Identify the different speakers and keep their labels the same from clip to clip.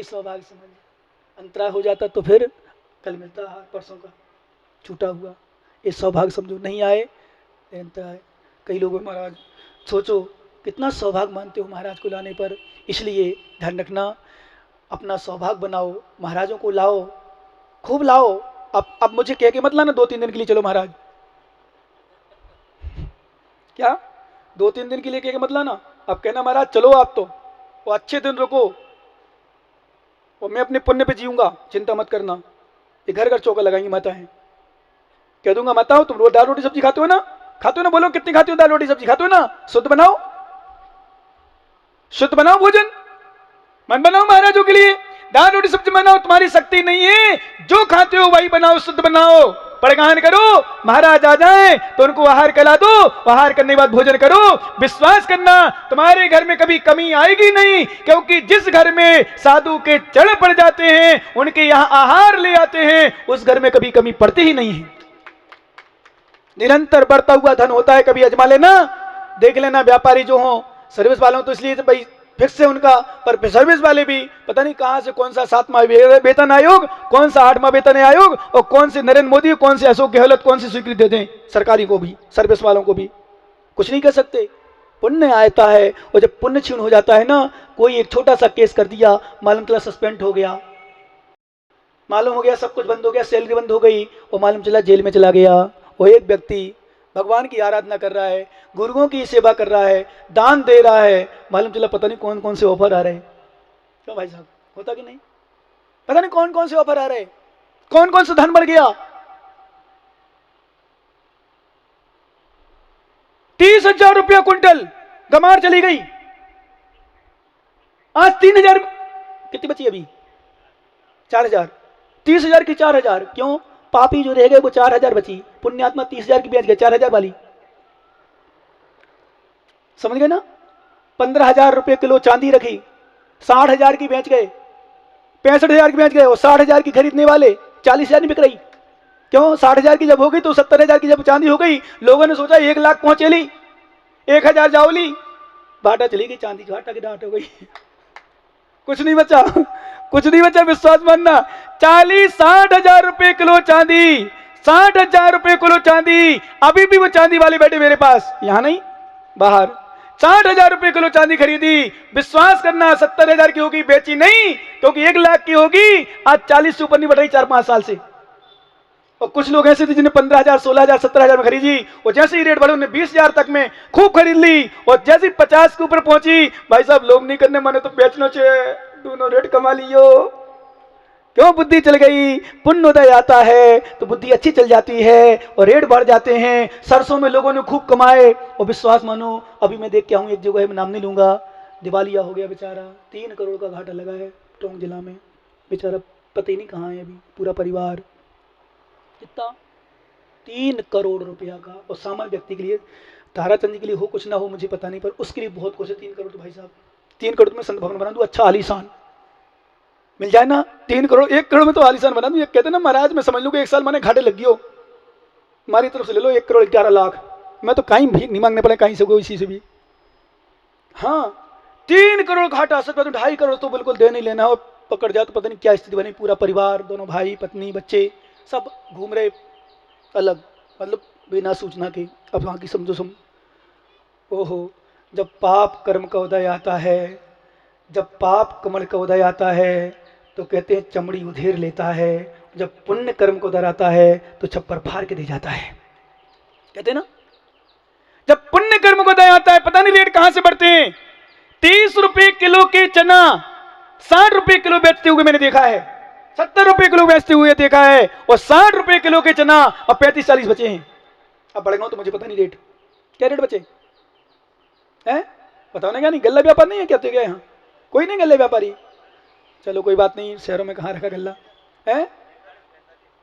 Speaker 1: यही सौभाग्य समझ। अंतराय हो जाता तो फिर कल मिलता है परसों का छूटा हुआ, ये सौभाग्य समझो। नहीं आए अंतराय। कई लोग महाराज सोचो कितना सौभाग्य मानते हो महाराज को लाने पर, इसलिए ध्यान रखना अपना सौभाग्य बनाओ, महाराजों को लाओ, खूब लाओ। अब मुझे कह के मत लाना 2-3 दिन के लिए चलो महाराज, क्या 2-3 दिन के लिए कह के मत लाना। अब कहना महाराज चलो आप तो, वो अच्छे दिन रुको, और मैं अपने पुण्य पे जीऊंगा, चिंता मत करना। ये घर घर चौका लगाएंगी माताएं, कह दूंगा माताओं तुम रोज दाल रोटी सब्जी खाते हो ना, खाते हो ना, बोलो कितनी खाते हो दाल रोटी सब्जी, खाते हो ना, शुद्ध बनाओ, शुद्ध बनाओ भोजन, मन बनाओ महाराजों के लिए, दाल रोटी सब्जी बनाओ, तुम्हारी शक्ति नहीं है, जो खाते हो वही बनाओ, शुद्ध बनाओ, पड़गान करो, महाराज आ जाए तो उनको आहार करा दो, आहार करने के बाद भोजन करो। विश्वास करना तुम्हारे घर में कभी कमी आएगी नहीं, क्योंकि जिस घर में साधु के चढ़ पड़ जाते हैं, उनके यहां आहार ले आते हैं, उस घर में कभी कमी पड़ती ही नहीं है। निरंतर बढ़ता हुआ धन होता है, कभी अजमा लेना, देख लेना। व्यापारी जो हो, सर्विस वालों तो इसलिए भाई फिक्स है उनका, पर सर्विस वाले भी पता नहीं कहां से कौन सा 7वां वेतन आयोग, कौन सा 8वां वेतन आयोग, और कौन से नरेंद्र मोदी, कौन से अशोक गहलोत कौन सी स्वीकृति दे दें सरकारी को भी, सर्विस वालों को भी कुछ नहीं कर सकते। पुण्य आता है, और जब पुण्य क्षीण हो जाता है ना, कोई एक छोटा सा केस कर दिया, मालूम चला सस्पेंड हो गया, मालूम हो गया सब कुछ बंद हो गया, सैलरी बंद हो गई, और मालूम चला जेल में चला गया। वो एक व्यक्ति भगवान की आराधना कर रहा है, गुरुओं की सेवा कर रहा है, दान दे रहा है, मालूम चला पता नहीं कौन कौन से ऑफर आ रहे हैं। क्यों भाई साहब, होता कि नहीं? पता नहीं कौन कौन से ऑफर आ रहे हैं, कौन कौन से धन बढ़ गया। 30,000 रुपया क्विंटल गमार चली गई, आज 3,000 कितनी बची अभी, 4,000, 30,000 की 4,000। क्यों? पापी जो रह गए वो 4,000 बची, पुण्यात्मा 30,000 की बेच गए 4,000 वाली, समझ गए ना। 15,000 रुपए किलो चांदी रखी, 60,000 की बेच गए, 65,000 की बेच गए, और 60,000 की खरीदने वाले 40,000 नहीं बिक रही। क्यों? 60,000 की जब हो गई तो 70,000 की जब चांदी हो गई, लोगों ने सोचा 1 लाख पहुंचे ली, 1,000 जाओ ली, बाटा चली गई चांदी, घाटा की डांट हो गई, कुछ नहीं बचा, कुछ नहीं बचा। विश्वास मानना, 40-60,000 रुपए किलो चांदी, 60,000 रुपए किलो चांदी, अभी भी वो चांदी वाले बैठे मेरे पास, यहां नहीं बाहर, 60,000 रुपए किलो चांदी खरीदी। विश्वास करना 70,000 की होगी, बेची नहीं, क्योंकि 1 लाख की होगी, आज 40 से ऊपर नहीं बढ़ रही 4-5 साल से। और कुछ लोग ऐसे थे जिन्हें 15,000, 16,000, 17,000 में खरीदी, और जैसे ही रेट बढ़े उन्हें 20,000 तक में खूब खरीद ली, और जैसे ही 50 के ऊपर पहुंची, भाई साहब लोग नहीं करने माने तो बेचना चाहिए, दोनों रेट कमा लियो। क्यों? बुद्धि चल गई, पुण्य उदय आता है तो बुद्धि अच्छी चल जाती है, और रेट बढ़ जाते हैं। सरसों में लोगों ने खूब कमाए, और विश्वास मानो अभी मैं देख के आऊँ एक जगह है, मैं नाम नहीं लूंगा, दिवालिया हो गया बेचारा, 3 करोड़ का घाटा लगा है टोंक जिला में, बेचारा पता ही नहीं कहाँ है अभी, पूरा परिवार। कितना? 3 करोड़ रुपया का। और सामान्य व्यक्ति के लिए, ताराचंद के लिए हो कुछ ना हो मुझे पता नहीं, पर उसके लिए बहुत कुछ है। 3 करोड़ तो भाई साहब, 3 करोड़ में संत भवन बना दूं, अच्छा आलीशान मिल जाए ना, 3 करोड़, 1 करोड़ में तो आलीशान बना दूं। ये कहते ना महाराज मैं समझ लूँ कि 1 साल मैंने घाटे लगी हो, हमारी तरफ से ले लो 1 करोड़ 11 लाख, मैं तो कहीं भीख नहीं मांगने पड़े कहीं से, कोई इसी से भी। हाँ 3 करोड़ घाटा, सच में 2.5 करोड़ तो बिल्कुल दे नहीं लेना, और पकड़ जाए तो पता नहीं क्या स्थिति बनी। पूरा परिवार, दोनों भाई पत्नी बच्चे सब घूम रहे अलग, मतलब बिना सूचना के। अब वहाँ की समझो ओहो, जब पाप कर्म का उदय आता है, जब पाप कमल का उदय आता है तो कहते हैं चमड़ी उधेर लेता है, जब पुण्य कर्म को उदय आता है तो छप्पर फाड़ के दे जाता है। कहते हैं ना, जब पुण्य कर्म को उदय आता है, पता नहीं रेट कहां से बढ़ते हैं। 30 रुपए किलो के चना 60 रुपए किलो बेचते हुए मैंने देखा है, 70 रुपए किलो बेचते हुए देखा है, और 60 रुपए किलो के चना अब 35-40 बचे हैं। अब बढ़ गए तो मुझे पता नहीं रेट, क्या रेट बचे हैं बताओ ना। क्या नहीं गल्ला व्यापार नहीं है क्या? क्या यहाँ कोई नहीं गल्ले व्यापारी? चलो कोई बात नहीं, शहरों में कहाँ रखा गल्ला है।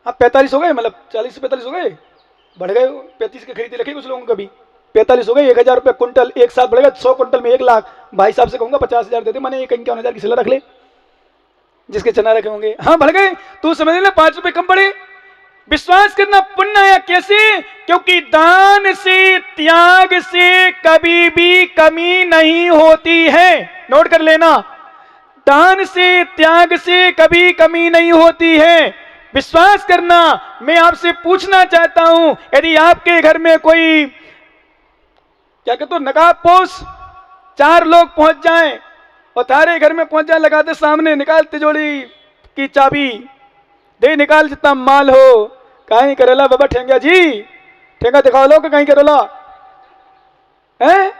Speaker 1: हाँ 45 हो गए, मतलब 40 से 45 हो गए, बढ़ गए। 35 के खरीदी रखी कुछ लोगों को, कभी 45 हो गए। 1,000 रुपये कुंटल, एक साथ बढ़ेगा 100 कुंटल में 1 लाख। भाई साहब से कहूँगा 50,000 दे दे, मैंने 51,000 की सिला रख ले जिसके चना रखे होंगे। हाँ बढ़ गए, तू समझ लेना 5 रुपए कम बढ़े। विश्वास करना पुण्य आया कैसे? क्योंकि दान से, त्याग से कभी भी कमी नहीं होती है। नोट कर लेना, दान से, त्याग से कभी कमी नहीं होती है। विश्वास करना। मैं आपसे पूछना चाहता हूं, यदि आपके घर में कोई क्या कहते हो नकाबपोश 4 लोग पहुंच जाएं और तारे घर में पहुंच जाए, लगाते सामने, निकाल तिजोरी की चाबी, दे निकाल जितना माल हो, कहीं करेला बाबा ठेंगा जी, ठेंगा दिखाओ लो कहीं करेला है।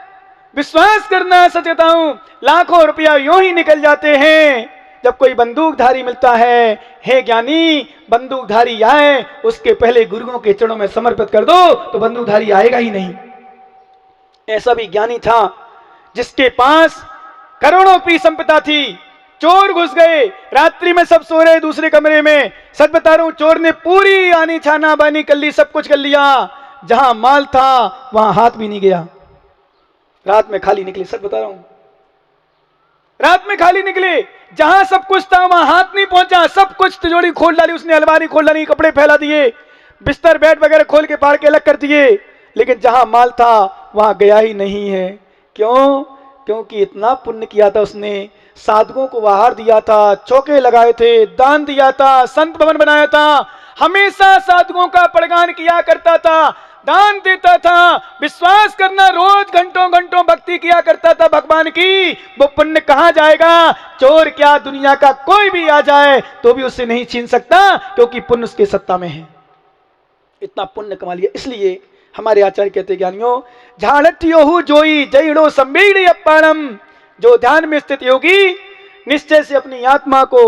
Speaker 1: विश्वास करना, सच कहता हूं, लाखों रुपया यूं ही निकल जाते हैं। जब कोई बंदूकधारी मिलता है, हे ज्ञानी बंदूकधारी आए, उसके पहले गुरुओं के चरणों में समर्पित कर दो तो बंदूकधारी आएगा ही नहीं। ऐसा भी ज्ञानी था जिसके पास करोड़ों की संपदा थी, चोर घुस गए, रात्रि में सब सो रहे दूसरे कमरे में, सच बता रहा हूं, चोर ने पूरी आनी छाना बानी कर ली, सब कुछ कर लिया, जहां माल था वहां हाथ भी नहीं गया, रात में खाली निकले, सच बता रहा हूं, रात में खाली निकले, जहां सब कुछ था वहां हाथ नहीं पहुंचा, सब कुछ तिजोरी खोल डाली उसने, अलमारी खोल डाली, कपड़े फैला दिए, बिस्तर बेड वगैरह खोल के फाड़ के अलग कर दिए, लेकिन जहां माल था वहां गया ही नहीं है। क्यों? क्योंकि इतना पुण्य किया था उसने, साधुओं को आहार दिया था, चौके लगाए थे, दान दिया था, संत भवन बनाया था, हमेशा साधुओं का प्रगान किया करता था, दान देता था। विश्वास करना, रोज घंटों घंटों भक्ति किया करता था भगवान की। वो पुण्य कहां जाएगा? चोर क्या, दुनिया का कोई भी आ जाए तो भी उससे नहीं छीन सकता, क्योंकि पुण्य उसके सत्ता में है। इतना पुण्य कमा लिया। इसलिए हमारे आचार्य कहते ज्ञानियों, झाड़ट्योहु जोई जैड़ो संबीड़ी अपाणम, जो ध्यान में स्थित योगी निश्चय से अपनी आत्मा को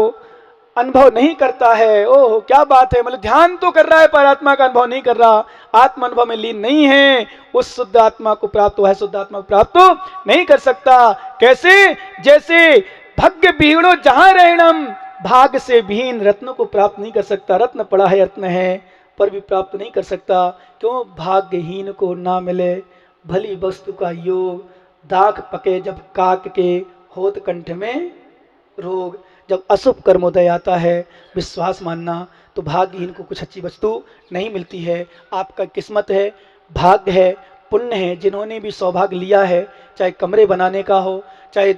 Speaker 1: अनुभव नहीं करता है। ओह क्या बात है, मतलब ध्यान तो कर रहा है पर आत्मा का अनुभव नहीं कर रहा, आत्म अनुभव में लीन नहीं है, उस शुद्ध आत्मा को प्राप्त हुआ है, शुद्ध आत्मा को प्राप्त तो नहीं कर सकता। कैसे? जैसे भाग्य विहीणो जहां रहणम, भाग्य से विहीन रत्न को प्राप्त नहीं कर सकता, रत्न पड़ा है, रत्न है पर भी प्राप्त नहीं कर सकता। क्यों? भाग्यहीन को ना मिले भली वस्तु का योग, दाख पके जब काक के, होत कंठ में रोग। जब अशुभ कर्मोदय आता है, विश्वास मानना, तो भाग्यहीन को कुछ अच्छी वस्तु नहीं मिलती है। आपका किस्मत है, भाग्य है, पुण्य है, जिन्होंने भी सौभाग्य लिया है, चाहे कमरे बनाने का हो, चाहे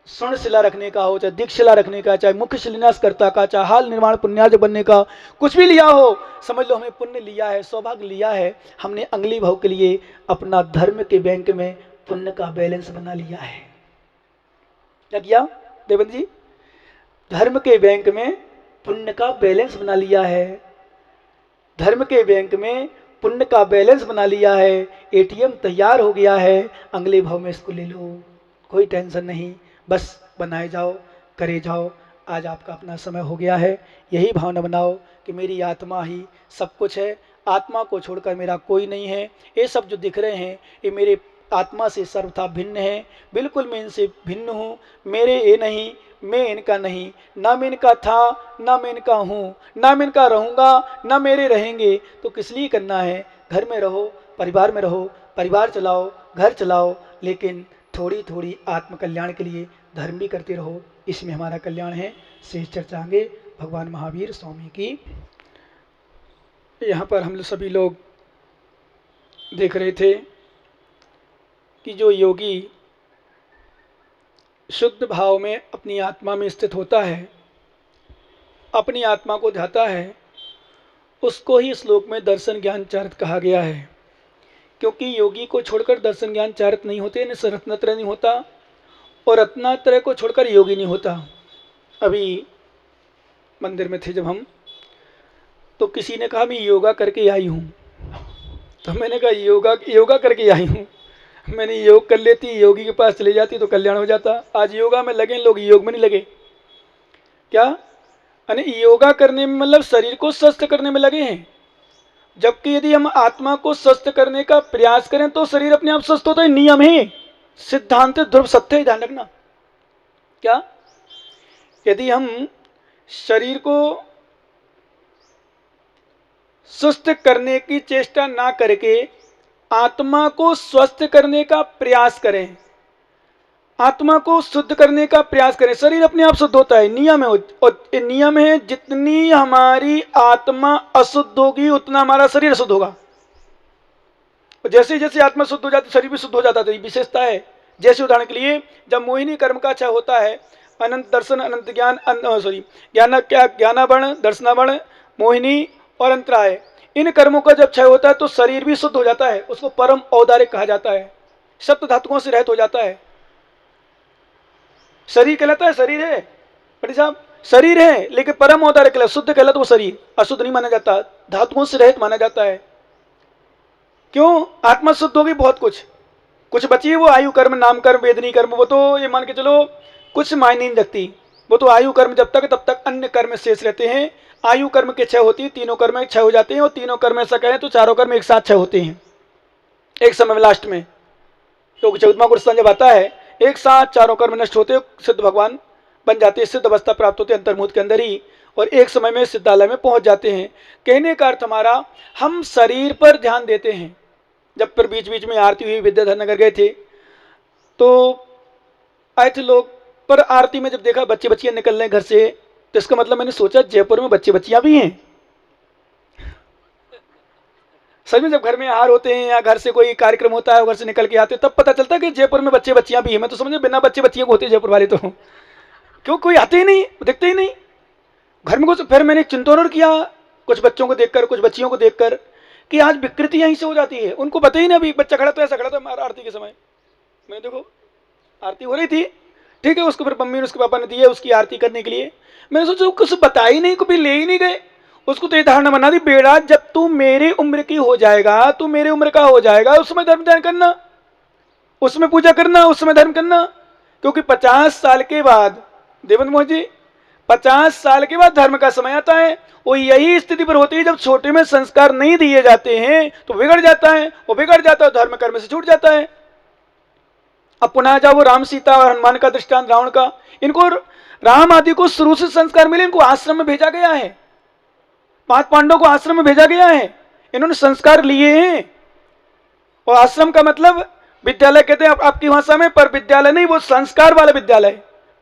Speaker 1: स्वर्ण शिला रखने का हो, चाहे दीक्षशिला रखने का, चाहे मुख्य शिलान्यास कर्ता का, चाहे हाल निर्माण पुण्यार्ज बनने का, कुछ भी लिया हो, समझ लो हमें पुण्य लिया है, सौभाग्य लिया है। हमने अंगली भाव के लिए अपना धर्म के बैंक में पुण्य का बैलेंस बना लिया है। क्या किया देवंत जी? धर्म के बैंक में पुण्य का बैलेंस बना लिया है, धर्म के बैंक में पुण्य का बैलेंस बना लिया है। एटीएम तैयार हो गया है, अगले भाव में इसको ले लो, कोई टेंशन नहीं, बस बनाए जाओ, करे जाओ। आज आपका अपना समय हो गया है, यही भावना बनाओ कि मेरी आत्मा ही सब कुछ है, आत्मा को छोड़कर मेरा कोई नहीं है। ये सब जो दिख रहे हैं ये मेरे आत्मा से सर्वथा भिन्न है, बिल्कुल मैं इनसे भिन्न हूँ, मेरे ये नहीं, मैं इनका नहीं, ना मैं इनका था, ना मैं इनका हूँ, ना मैं इनका रहूँगा, ना मेरे रहेंगे। तो किस लिए करना है? घर में रहो, परिवार में रहो, परिवार चलाओ, घर चलाओ, लेकिन थोड़ी थोड़ी आत्म कल्याण के लिए धर्म भी करते रहो, इसमें हमारा कल्याण है। शेष चर्चा आगे भगवान महावीर स्वामी की। यहाँ पर हम सभी लोग देख रहे थे कि जो योगी शुद्ध भाव में अपनी आत्मा में स्थित होता है, अपनी आत्मा को ध्याता है, उसको ही श्लोक में दर्शन ज्ञान चारित कहा गया है। क्योंकि योगी को छोड़कर दर्शन ज्ञान चारित नहीं होते, रत्नत्रय नहीं होता, और रत्नात्रय को छोड़कर योगी नहीं होता। अभी मंदिर में थे जब हम, तो किसी ने कहा मैं योगा करके आई हूँ, तो मैंने कहा योगा करके आई हूँ, मैंने योग कर लेती, योगी के पास चले जाती तो कल्याण हो जाता। आज योगा में लगे लोग, योग में नहीं लगे। क्या? यानी योगा करने में मतलब शरीर को स्वस्थ करने में लगे हैं, जबकि यदि हम आत्मा को स्वस्थ करने का प्रयास करें तो शरीर अपने आप स्वस्थ होता है। नियम है, सिद्धांत ध्रुव सत्य है, ध्यान रखना। क्या? यदि हम शरीर को स्वस्थ करने की चेष्टा ना करके आत्मा को स्वस्थ करने का प्रयास करें, आत्मा को शुद्ध करने का प्रयास करें, शरीर अपने आप शुद्ध होता है। नियम है, और नियम है जितनी हमारी आत्मा अशुद्ध होगी उतना हमारा शरीर अशुद्ध होगा। और जैसे जैसे आत्मा शुद्ध हो जाती शरीर भी शुद्ध हो जाता है, तो ये विशेषता है। जैसे उदाहरण के लिए जब मोहिनी कर्म का क्षय होता है, अनंत दर्शन, अनंत ज्ञान, ज्ञानावर्ण, दर्शनावर्ण, मोहिनी और अंतराय। इन कर्मों का जब क्षय होता है तो शरीर भी शुद्ध हो जाता है, उसको परम औदारिक कहा जाता है, सप्त धातुओं से रहित हो जाता है। शरीर कहलाता है, शरीर है पंडित साहब, शरीर है लेकिन परम औदारिक कहलाता, शुद्ध कहलाता वो शरीर, अशुद्ध नहीं माना जाता, धातुओं से रहित माना जाता है। क्यों? आत्मा शुद्ध होगी, बहुत कुछ बची है वो आयु कर्म, नाम कर्म, वेदनी कर्म, वो तो ये मान के चलो कुछ मायने नहीं रखती, वो तो आयु कर्म जब तक तब तक अन्य कर्म शेष रहते हैं। आयु कर्म के क्षय होती है, तीनों कर्म क्षय हो जाते हैं, और तीनों कर्म ऐसा कहें तो चारों कर्म एक साथ क्षय होते हैं एक समय में, लास्ट में तो 14वां गुरु जब आता है एक साथ चारों कर्म नष्ट होते, सिद्ध भगवान बन जाते हैं, सिद्ध अवस्था प्राप्त होते हैं अंतर्मुख के अंदर ही, और एक समय में सिद्धालय में पहुंच जाते हैं। कहने का अर्थ हमारा, हम शरीर पर ध्यान देते हैं। जब पर बीच बीच में आरती हुई, विद्याधर नगर गए थे तो आए थे लोग, पर आरती में जब देखा बच्चे बच्चियां निकल रहे हैं घर से, तो इसका मतलब मैंने सोचा जयपुर में बच्चे बच्चियां भी हैं। सच में जब घर में आहार होते हैं या घर से कोई कार्यक्रम होता है, घर से निकल के आते तब पता चलता है कि जयपुर में बच्चे बच्चियां भी हैं। मैं तो समझ बिना बच्चे बच्चियों को होते जयपुर वाले, तो क्यों कोई आते ही नहीं, दिखते ही नहीं घर में कुछ। फिर मैंने चिंतन किया कुछ बच्चों को देखकर, कुछ बच्चियों को देखकर, कि आज विकृति यहीं से हो जाती है, उनको पता ही ना। अभी बच्चा खड़ा तो ऐसा खड़ा था आरती के समय, मैं देखो आरती हो रही थी, ठीक है, उसको फिर मम्मी ने उसके पापा ने दिए उसकी आरती करने के लिए। मैंने सोचा कुछ बता ही नहीं, कभी ले ही नहीं गए उसको, तो ये धारणा बना दी, बेड़ा जब तू मेरी उम्र की हो जाएगा, तू मेरी उम्र का हो जाएगा, उसमें धर्म ध्यान करना, उसमें पूजा करना, उसमें धर्म करना। क्योंकि 50 साल के बाद, देवेंद्र मोहन जी, 50 साल के बाद धर्म का समय आता है। वो यही स्थिति पर होती है जब छोटे में संस्कार नहीं दिए जाते हैं तो बिगड़ जाता है, वो बिगड़ जाता है, धर्म कर्म से छूट जाता है। अब पुनः जाओ वो राम सीता और हनुमान का दृष्टांत, रावण का, इनको राम आदि को शुरू से संस्कार मिले, इनको आश्रम में भेजा गया है, 5 पांडवों को आश्रम में भेजा गया है, इन्होंने संस्कार लिए हैं। और आश्रम का मतलब विद्यालय कहते हैं आपकी भाषा में, पर विद्यालय नहीं, वो संस्कार वाला विद्यालय।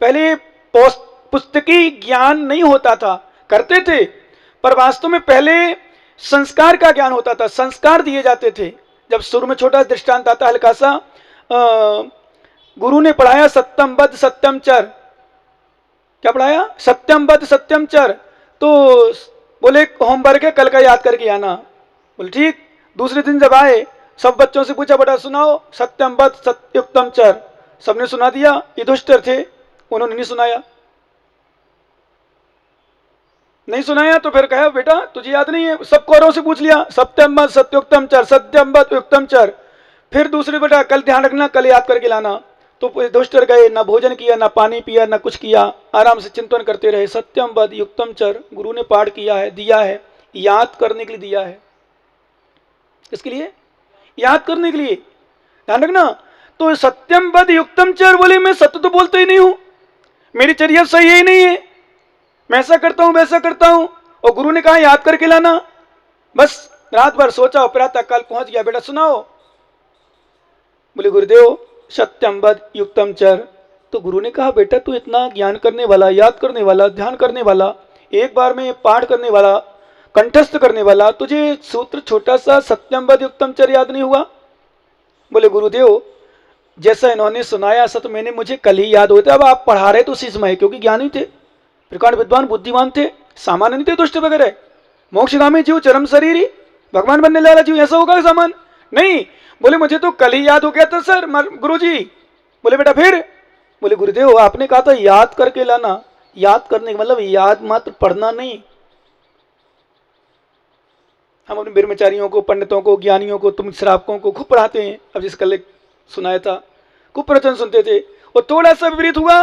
Speaker 1: पहले पुस्तकी ज्ञान नहीं होता था, करते थे, पर वास्तव में पहले संस्कार का ज्ञान होता था, संस्कार दिए जाते थे। जब शुरू में छोटा दृष्टांत आता हल्का सा, गुरु ने पढ़ाया सत्यम बद्ध सत्यम चर, क्या पढ़ाया? सत्यम बद्ध सत्यम चर। तो बोले होमवर्क है कल का याद करके आना, बोले ठीक। दूसरे दिन जब आए सब बच्चों से पूछा बेटा सुनाओ सत्यम बद्ध सत्युक्तम चर, सबने सुना दिया, युधिष्ठिर थे उन्होंने नहीं सुनाया, नहीं सुनाया। तो फिर कहा बेटा तुझे याद नहीं है, सब कौरवों से पूछ लिया, सत्यम बद्ध सत्युक्तम चर, सत्यम बद्ध युक्तम चर। फिर दूसरे बेटा कल ध्यान रखना, कल याद करके लाना। तो युधिष्ठिर गए, ना भोजन किया, ना पानी पिया, ना कुछ किया, आराम से चिंतन करते रहे। सत्यम बद्ध युक्तम चर, गुरु ने पाठ किया है, दिया है, याद करने के लिए दिया है। इसके लिए याद करने के लिए, ध्यान रखना। तो सत्यम बद्ध युक्तम चर, बोले मैं सत्य तो बोलता ही नहीं हूं, मेरी चर्या सही ही नहीं है, मैं ऐसा करता हूं वैसा करता हूं, और गुरु ने कहा याद करके लाना। बस रात भर सोचा, प्रातः काल पहुंच गया, बेटा सुनाओ। बोले गुरुदेव सत्यम बद्ध युक्तम चर। तो गुरु ने कहा बेटा तू इतना ज्ञान करने वाला, याद करने वाला, ध्यान करने वाला, एक बार में पाठ करने वाला, कंठस्थ करने वाला, तुझे सूत्र छोटा सा सत्यम बद्ध युक्तम चर याद नहीं हुआ? बोले गुरुदेव जैसा इन्होंने सुनाया ऐसा तो मैंने, मुझे कल ही याद होता। अब आप पढ़ा रहे तो उसी समय, क्योंकि ज्ञानी थे, प्रकांड विद्वान, बुद्धिमान थे, सामान्य नहीं थे, दुष्ट वगैरह, मोक्षगामी जीव, चरम शरीरी, भगवान बनने वाला जीव, ऐसा होगा सामान नहीं। बोले मुझे तो कल ही याद हो गया था सर गुरुजी। बोले बेटा फिर? बोले गुरुदेव आपने कहा था याद करके लाना, याद करने का मतलब याद मात्र पढ़ना नहीं। हम अपने ब्रह्मचारियों को, पंडितों को, ज्ञानियों को, तुम श्रावकों को खूब पढ़ाते हैं। अब जिस कल सुनाया था खूब प्रवचन सुनते थे, और थोड़ा सा विपरीत हुआ,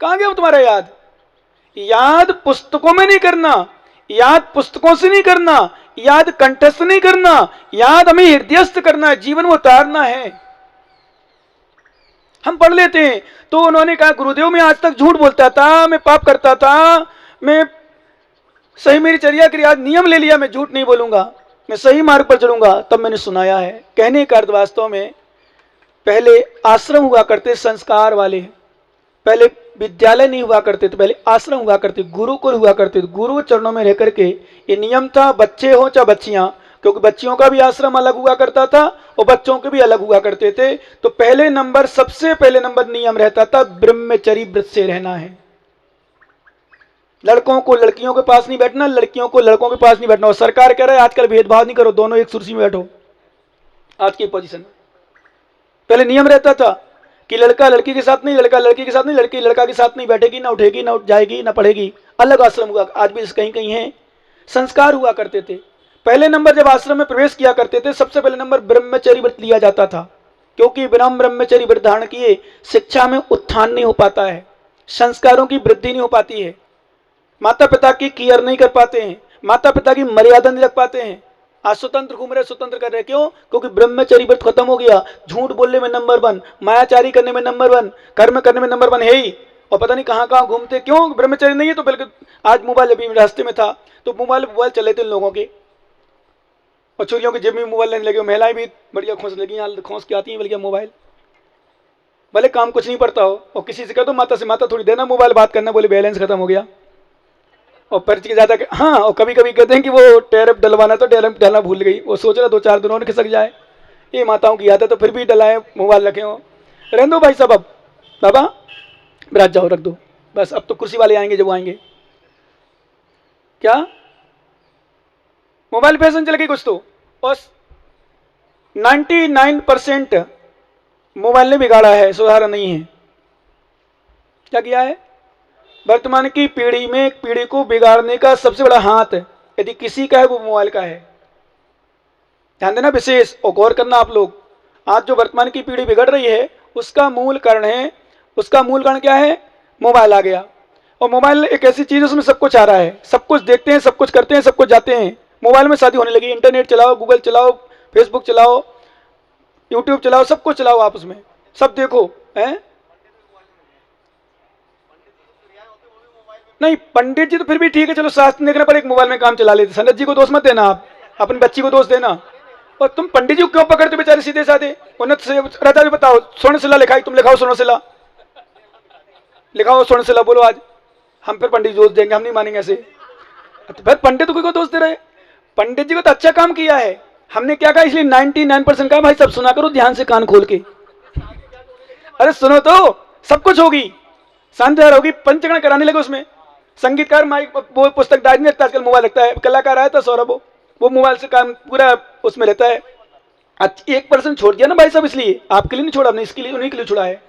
Speaker 1: कहां गया तुम्हारा याद? याद पुस्तकों में नहीं करना, याद पुस्तकों से नहीं करना, याद कंठस्थ नहीं करना, याद हमें हृदयस्थ करना है, जीवन में उतारना है। हम पढ़ लेते हैं। तो उन्होंने कहा गुरुदेव मैं आज तक झूठ बोलता था, मैं पाप करता था, मैं सही मेरी चर्या के आज नियम ले लिया, मैं झूठ नहीं बोलूंगा, मैं सही मार्ग पर चलूंगा। तब मैंने सुनाया है। कहने का अर्थ वास्तव में पहले आश्रम हुआ करते संस्कार वाले, पहले विद्यालय नहीं हुआ करते थे, पहले आश्रम हुआ करते, गुरुकुल हुआ करते थे। गुरु चरणों में रह करके ये नियम था, बच्चे हो चाहे बच्चियां, क्योंकि बच्चियों का भी आश्रम अलग हुआ करता था और बच्चों के भी अलग हुआ करते थे। तो पहले नंबर, सबसे पहले नंबर नियम रहता था ब्रह्मचर्य व्रत से रहना है। लड़कों को लड़कियों के पास नहीं बैठना, लड़कियों को लड़कों के पास नहीं बैठना। और सरकार कह रहा है आजकल भेदभाव नहीं करो, दोनों एक कुर्सी में बैठो। आज की पोजीशन में पहले नियम रहता था कि लड़का लड़की के साथ नहीं, लड़का लड़की के साथ नहीं, लड़की लड़का के साथ नहीं बैठेगी, ना उठेगी, ना जाएगी, ना पढ़ेगी। अलग आश्रम हुआ, आज भी कहीं कहीं है। संस्कार हुआ करते थे। पहले नंबर जब आश्रम में प्रवेश किया करते थे, सबसे पहले नंबर ब्रह्मचर्य व्रत लिया जाता था, क्योंकि बिना ब्रह्मचर्य व्रत धारण किए शिक्षा में उत्थान नहीं हो पाता है, संस्कारों की वृद्धि नहीं हो पाती है, माता पिता की केयर नहीं कर पाते हैं, माता पिता की मर्यादा नहीं रख पाते हैं। आज स्वतंत्र घूम रहे, स्वतंत्र कर रहे, क्यों? क्योंकि ब्रह्मचर्य व्रत खत्म हो गया। झूठ बोलने में नंबर 1, मायाचारी करने में नंबर 1, कर्म करने में नंबर 1 है ही। और पता नहीं कहां कहां घूमते, क्यों? ब्रह्मचर्य नहीं है। तो बिल्कुल आज मोबाइल, अभी रास्ते में था तो मोबाइल चले थे लोगों के, और चोरियों की जेब में मोबाइल लेने लगे। महिलाएं भी बढ़िया खोस लगी, यहाँ खोस के आती हैं बल्कि मोबाइल, भले काम कुछ नहीं पड़ता हो। और किसी से कह दो माता से, माता थोड़ी देना मोबाइल बात करना, बोले बैलेंस खत्म हो गया। और पर्ची के ज्यादा, हाँ। और कभी कभी कहते हैं कि वो टैरिफ डलवाना, तो टैरिफ डालना भूल गई, वो सोच रहा 2-4 दिनों में खिसक जाए। ये माताओं की आदत है, तो फिर भी डलाए, मोबाइल रखे हो। रहने दो भाई साहब, अब बाबा बिराज जाओ, रख दो बस। अब तो कुर्सी वाले आएंगे, जब वो आएंगे। क्या मोबाइल फैशन चल गई कुछ तो। और 99% मोबाइल ने बिगाड़ा है, सुधारा नहीं है। क्या किया है? वर्तमान की पीढ़ी में पीढ़ी को बिगाड़ने का सबसे बड़ा हाथ यदि किसी का है, वो मोबाइल का है। ध्यान देना विशेष, और गौर करना आप लोग। आज जो वर्तमान की पीढ़ी बिगड़ रही है, उसका मूल कारण है, उसका मूल कारण क्या है? मोबाइल आ गया। और मोबाइल एक ऐसी चीज, उसमें सब कुछ आ रहा है, सब कुछ देखते हैं, सब कुछ करते हैं, सब कुछ जाते हैं। मोबाइल में शादी होने लगी, इंटरनेट चलाओ, गूगल चलाओ, फेसबुक चलाओ, यूट्यूब चलाओ, सब कुछ चलाओ, आप उसमें सब देखो है। नहीं, पंडित जी तो फिर भी ठीक है, चलो शास्त्र देखने पर एक मोबाइल में काम चला लेते। संगत जी को दोष मत देना, आप अपनी बच्ची को दोष देना। और तुम पंडित जी को क्यों पकड़ते बेचारे सीधे साधे? उन्नत से रहता भी बताओ, स्वर्णशिला लिखाई, तुम लिखाओ स्वर्णशिला, लिखाओ स्वर्णशिला, बोलो आज। हम फिर पंडित जी दोष देंगे, हम नहीं मानेंगे ऐसे। तो फिर पंडित को दोष दे रहे? पंडित जी को तो अच्छा काम किया है, हमने क्या कहा, इसलिए 99% कहा भाई सब सुना करो ध्यान से, कान खोल के। अरे सुनो तो, सब कुछ होगी, शांत होगी, पंचगण कराने लगे उसमें। संगीतकार माइक, वो पुस्तक डायरी नहीं रखता आजकल, मोबाइल रखता है। कलाकार आया था सौरभ, वो मोबाइल से काम पूरा उसमें रहता है। 1% छोड़ दिया ना भाई साहब, इसलिए आपके लिए नहीं छोड़ा हमने, इसके लिए उन्हीं के लिए छोड़ा है।